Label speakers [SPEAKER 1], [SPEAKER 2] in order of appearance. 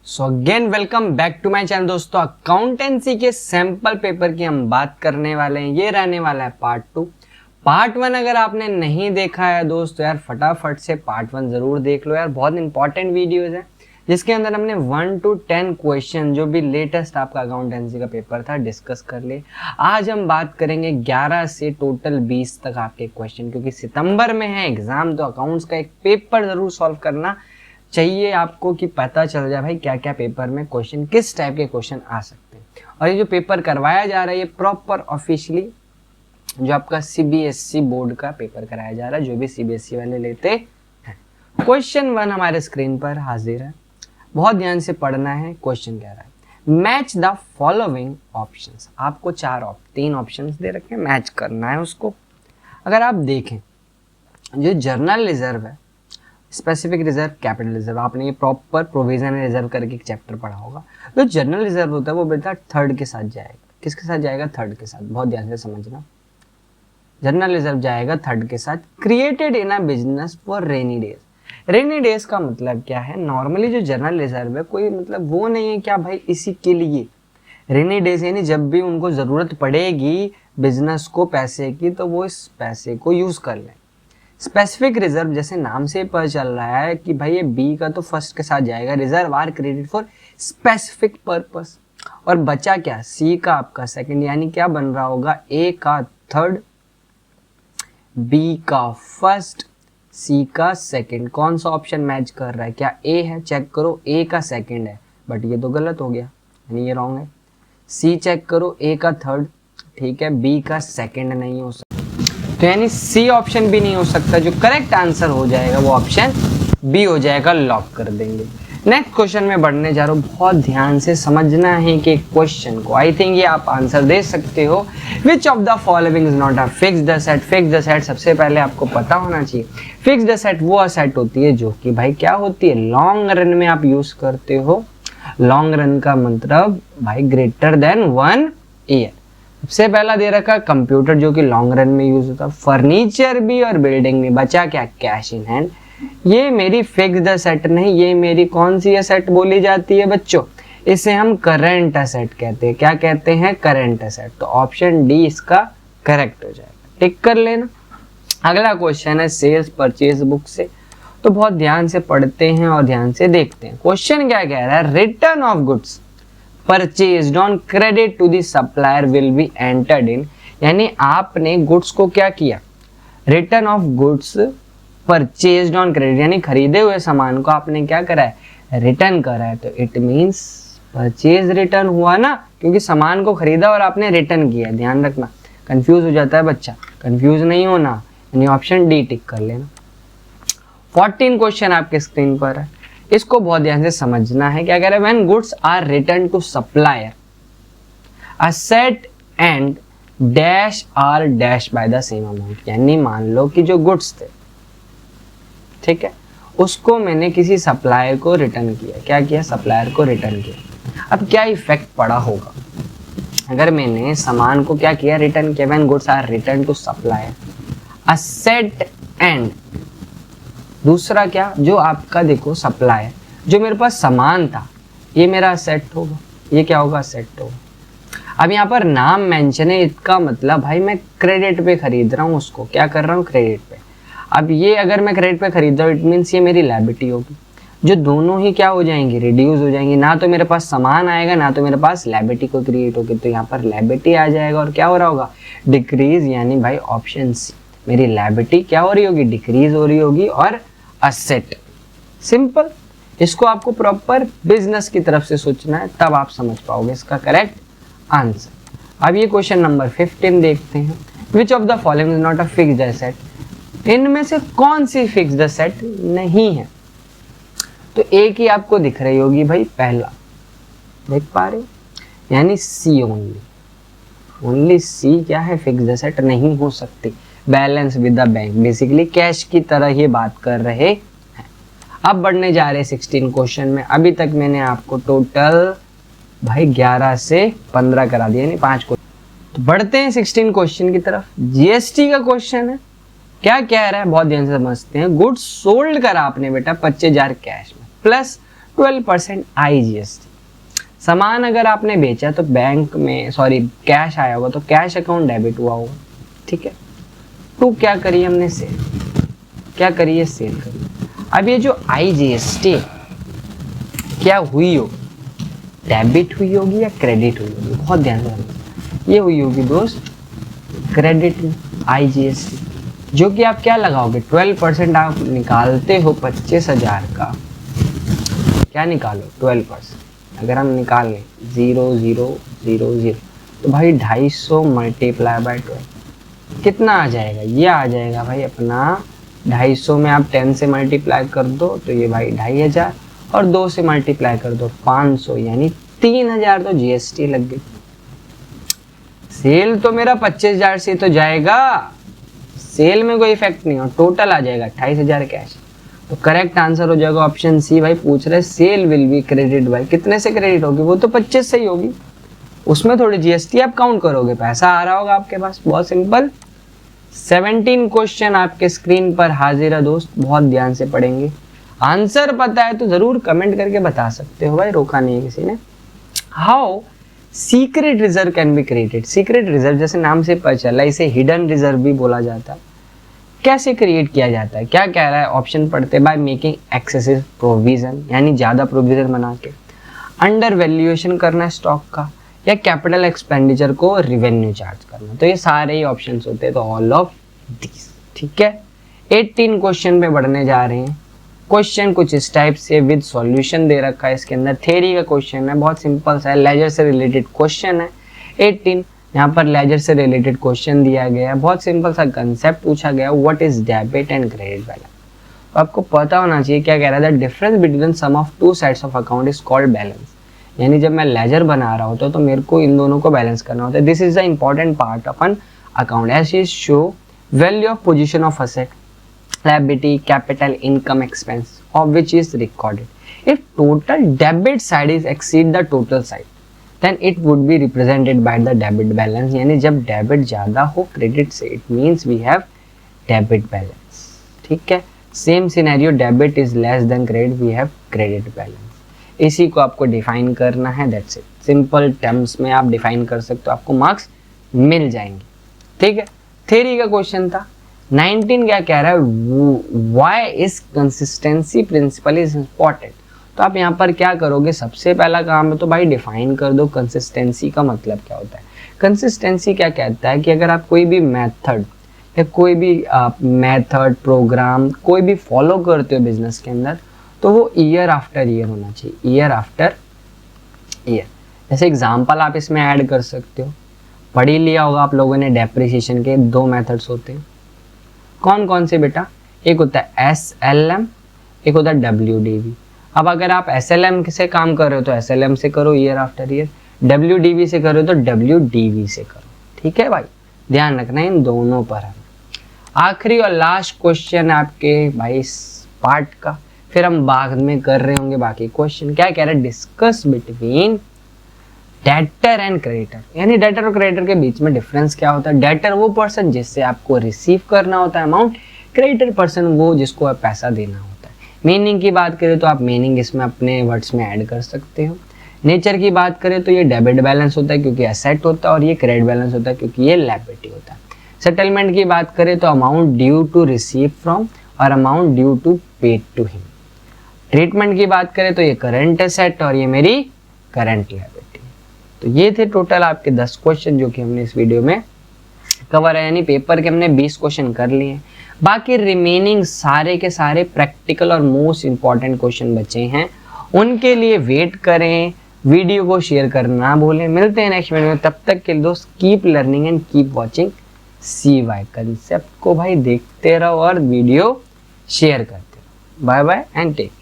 [SPEAKER 1] So again welcome back to my channel दोस्तों। Accountancy के sample paper की हम बात करने वाले हैं। ये रहने वाला है पार्ट 2। पार्ट 1 अगर आपने नहीं देखा है दोस्तों यार फटाफट से पार्ट 1 जरूर देख लो यार। बहुत इंपॉर्टेंट वीडियोज है जिसके अंदर हमने 1 to 10 क्वेश्चन जो भी लेटेस्ट आपका अकाउंटेंसी का पेपर था डिस्कस कर लिए। आज हम बात करेंगे 11 से टोटल 20 तक आपके क्वेश्चन, क्योंकि सितंबर में है एग्जाम, तो अकाउंट्स का एक पेपर जरूर सॉल्व करना चाहिए आपको कि पता चल जाए भाई क्या क्या पेपर में क्वेश्चन, किस टाइप के क्वेश्चन आ सकते हैं। और ये जो पेपर करवाया जा रहा है ये प्रॉपर ऑफिशियली जो आपका सीबीएसई बोर्ड का पेपर कराया जा रहा है, जो भी सीबीएसई वाले लेते हैं। क्वेश्चन 1 हमारे स्क्रीन पर हाजिर है, बहुत ध्यान से पढ़ना है। क्वेश्चन कह रहा है मैच द फॉलोइंग ऑप्शंस। आपको 3 ऑप्शंस दे रखे हैं, मैच करना है उसको। अगर आप देखें जो जर्नल रिजर्व है, स्पेसिफिक रिजर्व, कैपिटल रिजर्व, आपने ये प्रॉपर प्रोविजन रिजर्व करके एक चैप्टर पढ़ा होगा। जो जनरल रिजर्व होता है वो बेटा थर्ड के साथ जाएगा। किसके साथ जाएगा? थर्ड के साथ। बहुत ध्यान से समझना, जनरल रिजर्व जाएगा थर्ड के साथ। Created in a business for rainy days. Rainy days का मतलब क्या है? नॉर्मली जो जनरल रिजर्व है कोई मतलब वो नहीं है क्या भाई इसी के लिए। रेनी डेज यानी जब भी उनको जरूरत पड़ेगी बिजनेस को पैसे की तो वो इस पैसे को यूज कर लें। स्पेसिफिक रिजर्व जैसे नाम से पता चल रहा है कि भाई ये बी का तो फर्स्ट के साथ जाएगा, reserve are credit for specific purpose. और बचा क्या? सी का आपका सेकंड, यानी क्या बन रहा होगा? ए का थर्ड, बी का फर्स्ट, सी का सेकंड। कौन सा ऑप्शन मैच कर रहा है? क्या ए है? चेक करो, ए का सेकंड है, बट ये तो गलत हो गया, यानी ये रॉन्ग है। सी चेक करो, ए का थर्ड, ठीक है, बी का सेकंड नहीं हो सकता, तो यानी सी ऑप्शन भी नहीं हो सकता। जो करेक्ट आंसर हो जाएगा वो ऑप्शन बी हो जाएगा, लॉक कर देंगे। नेक्स्ट क्वेश्चन में बढ़ने जा रहा हूँ, बहुत ध्यान से समझना है कि क्वेश्चन को। आई थिंक ये आप आंसर दे सकते हो। Which of the following is not a fixed set. Fixed set सबसे पहले आपको पता होना चाहिए। फिक्स्ड सेट वो सेट होती है जो कि भाई क्या होती है, लॉन्ग रन में आप यूज करते हो। लॉन्ग रन का मतलब भाई ग्रेटर देन 1 ईयर। सबसे पहला दे रखा कंप्यूटर जो कि लॉन्ग रन में यूज होता है, फर्नीचर भी और बिल्डिंग में। बचा क्या? Cash in hand. ये मेरी फिक्स्ड सेट नहीं, ये मेरी कौन सी असेट बोली जाती है बच्चों? इसे हम करंट असेट कहते हैं। क्या कहते हैं? Current asset. तो ऑप्शन डी इसका करेक्ट हो जाएगा, टिक कर लेना। अगला क्वेश्चन है सेल्स परचेज बुक से, तो बहुत ध्यान से पढ़ते हैं और ध्यान से देखते हैं। क्वेश्चन क्या कह रहा है? Return of goods purchased on credit to the supplier will be entered in. यानी आपने गुड्स को क्या किया? Return of goods purchased on credit, यानी खरीदे हुए सामान को आपने क्या करा है? रिटर्न करा है। तो इट मींस परचेज रिटर्न हुआ ना, क्योंकि सामान को खरीदा और आपने रिटर्न किया। ध्यान रखना, कंफ्यूज हो जाता है बच्चा, कंफ्यूज नहीं होना, यानी ऑप्शन डी टिक कर लेना। 14 क्वेश्चन आपके स्क्रीन पर है, इसको बहुत ध्यान से समझना है। क्या कह रहा है? When goods are return to supplier asset and dash are dash by the same amount. यानी मान लो कि जो गुड्स थे, ठीक है, उसको मैंने किसी सप्लायर को रिटर्न किया। क्या किया? सप्लायर को रिटर्न किया। अब क्या इफेक्ट पड़ा होगा अगर मैंने सामान को क्या किया? रिटर्न किया। When goods are return to supplier asset and, दूसरा क्या? जो आपका देखो सप्लायर, जो मेरे पास सामान था ये मेरा असेट होगा, ये क्या होगा? असेट होगा। अब यहाँ पर नाम मेंशन है, इसका मतलब भाई मैं क्रेडिट पे खरीद रहा हूँ उसको। क्या कर रहा हूँ? क्रेडिट पे। अब ये अगर मैं क्रेडिट पे खरीद रहा हूँ इट मीन्स ये मेरी लायबिलिटी होगी, जो दोनों ही क्या हो जाएंगी? रिड्यूस हो जाएंगी। ना तो मेरे पास सामान आएगा ना तो मेरे पास लायबिलिटी को क्रिएट होगी, तो यहाँ पर लायबिलिटी आ जाएगा और क्या हो रहा होगा? डिक्रीज। यानी भाई ऑप्शन सी, मेरी लायबिलिटी क्या हो रही होगी? डिक्रीज हो रही होगी और असेट। सिंपल। इसको आपको प्रॉपर बिजनेस की तरफ से सोचना है, तब आप समझ पाओगे इसका करेक्ट आंसर। अब ये क्वेश्चन नंबर 15 देखते हैं। Which of the following is not a fixed asset. इनमें से कौन सी फिक्स्ड एसेट नहीं है? तो एक ही आपको दिख रही होगी भाई, पहला देख पा रहे हो, यानी सी ओनली सी क्या है? फिक्स्ड एसेट नहीं हो सकती। Balance with the bank, basically cash की तरह ये बात कर रहे हैं। अब बढ़ने जा रहे हैं 16 क्वेश्चन में। अभी तक मैंने आपको टोटल भाई 11 से 15 करा दिया, यानी 5 क्वेश्चन। तो बढ़ते हैं 16 क्वेश्चन की तरफ। जीएसटी का क्वेश्चन है। क्या कह रहा है? बहुत ध्यान से समझते हैं। गुड्स सोल्ड करा आपने बेटा 25,000 कैश में, प्लस 12% IGST। सामान अगर आपने बेचा तो बैंक में कैश आया होगा तो कैश अकाउंट डेबिट हुआ होगा, ठीक है। टू क्या करिए हमने, सेल। क्या करिए, सेल करिए। अब ये जो IGST क्या हुई हो, डेबिट हुई होगी या क्रेडिट हुई होगी, बहुत ध्यान से। ये हुई होगी दोस्त क्रेडिट में IGST, जो कि आप क्या लगाओगे, 12% आप निकालते हो 25,000 का, क्या निकालो 12%। अगर हम निकाल लें 0,0,0,0 तो भाई 250 मल्टीप्लाई बाय 12 कितना आ जाएगा, ये आ जाएगा भाई अपना 250 में आप 10 से मल्टीप्लाई कर दो तो ये भाई 2,500 और 2 से मल्टीप्लाई कर दो 500, यानी 3,000 तो GST लग गई। सेल तो मेरा 25,000 से तो जाएगा, सेल में कोई इफेक्ट नहीं हो, टोटल आ जाएगा 28,000 कैश। तो करेक्ट आंसर हो जाएगा ऑप्शन सी। भाई पूछ रहे sale will be credit by, कितने से क्रेडिट होगी, वो तो 25 से ही होगी, उसमें थोड़ी GST आप काउंट करोगे, पैसा आ रहा होगा आपके पास, बहुत सिंपल। 17 क्वेश्चन आपके स्क्रीन पर हाजिर है दोस्त, बहुत ध्यान से पढ़ेंगे। आंसर पता है तो जरूर कमेंट करके बता सकते हो भाई, रोका नहीं है किसी ने। How secret reserve can be created, secret reserve जैसे नाम से पता चला, इसे हिडन रिजर्व भी बोला जाता है। कैसे क्रिएट किया जाता है, क्या कह रहा है, ऑप्शन पढ़ते, बाय मेकिंग एक्सेसिव प्रोविजन, यानी ज्यादा प्रोविजन बना के, अंडर वैल्यूएशन करना स्टॉक का, या कैपिटल एक्सपेंडिचर को रिवेन्यू चार्ज करना। तो ये सारे ही ऑप्शंस होते हैं, तो ऑल ऑफ दिस, ठीक है। 18 क्वेश्चन पे बढ़ने जा रहे हैं। क्वेश्चन कुछ इस टाइप से विद सॉल्यूशन दे रखा है, इसके अंदर थ्योरी का क्वेश्चन है, बहुत सिंपल सा है, लेजर से रिलेटेड क्वेश्चन है। 18 यहाँ पर लेजर से रिलेटेड क्वेश्चन दिया गया है, बहुत सिंपल सा कंसेप्ट पूछा गया, what is debit and credit balance. तो आपको पता होना चाहिए क्या कह रहा है, the difference between sum of two sides of account is called balance. यानी जब मैं लेजर बना रहा होता तो मेरे को इन दोनों को बैलेंस करना होता है। This is the important part of an account as is show value of position of asset, liability, capital, income, expense of which is recorded. If total debit side is exceed the total side, then it would be represented by the debit balance. यानी जब debit ज्यादा हो credit से, it means we have debit balance, ठीक है। Same scenario, debit is less than credit, we have credit balance। इसी को आपको डिफाइन करना है, दैट्स इट। सिंपल टर्म्स में आप डिफाइन कर सकते हो, आपको मार्क्स मिल जाएंगे, ठीक है। थ्योरी का क्वेश्चन था। 19 क्या कह रहा है, why is consistency principle is important. तो आप यहाँ पर क्या करोगे, सबसे पहला काम है तो भाई डिफाइन कर दो कंसिस्टेंसी का मतलब क्या होता है। कंसिस्टेंसी क्या कहता है कि अगर आप कोई भी मेथड या कोई भी मेथड प्रोग्राम कोई भी फॉलो करते हो बिजनेस के अंदर, तो वो ईयर आफ्टर ईयर होना चाहिए, ईयर आफ्टर ईयर। जैसे एग्जाम्पल आप इसमें ऐड कर सकते हो, पढ़ ही लिया होगा आप लोगों ने, डेप्रिसिएशन के 2 मेथड्स होते हैं। कौन कौन से बेटा, एक होता है SLM, एक होता है WDV। अब अगर आप SLM से काम कर रहे हो तो SLM से करो ईयर आफ्टर ईयर, WDV से करो तो WDV से करो, ठीक है भाई, ध्यान रखना इन दोनों पर है। आखिरी और लास्ट क्वेश्चन आपके भाई इस पार्ट का, फिर हम बाद में कर रहे होंगे बाकी क्वेश्चन। क्या कह रहा है, discuss between debtor and creditor, यानी डेटर और क्रेडिटर के बीच में डिफरेंस क्या होता है। डेटर वो पर्सन जिससे आपको रिसीव करना होता है अमाउंट, क्रेडिटर पर्सन वो जिसको आप पैसा देना होता है। मीनिंग की बात करें तो आप मीनिंग इसमें अपने वर्ड्स में ऐड कर सकते हो। नेचर की बात करें तो ये डेबिट बैलेंस होता है क्योंकि एसेट होता है, और ये क्रेडिट बैलेंस होता है क्योंकि ये लायबिलिटी होता है। सेटलमेंट की बात करें तो amount due to receive from और amount due to pay to him. Treatment की बात करें तो ये करंट एसेट और ये मेरी करंट लायबिलिटी। तो ये थे टोटल आपके 10 क्वेश्चन जो कि हमने इस वीडियो में कवर है, यानी पेपर के हमने 20 क्वेश्चन कर लिए हैं। बाकी रिमेनिंग सारे के सारे प्रैक्टिकल और मोस्ट इंपॉर्टेंट क्वेश्चन बचे हैं, उनके लिए वेट करें। वीडियो को शेयर करना ना भूलें। मिलते हैं नेक्स्ट वीडियो में, तब तक के लिए दोस्त keep learning and keep watching CY concept को भाई देखते रहो और वीडियो शेयर करते रहो। Bye bye and take care.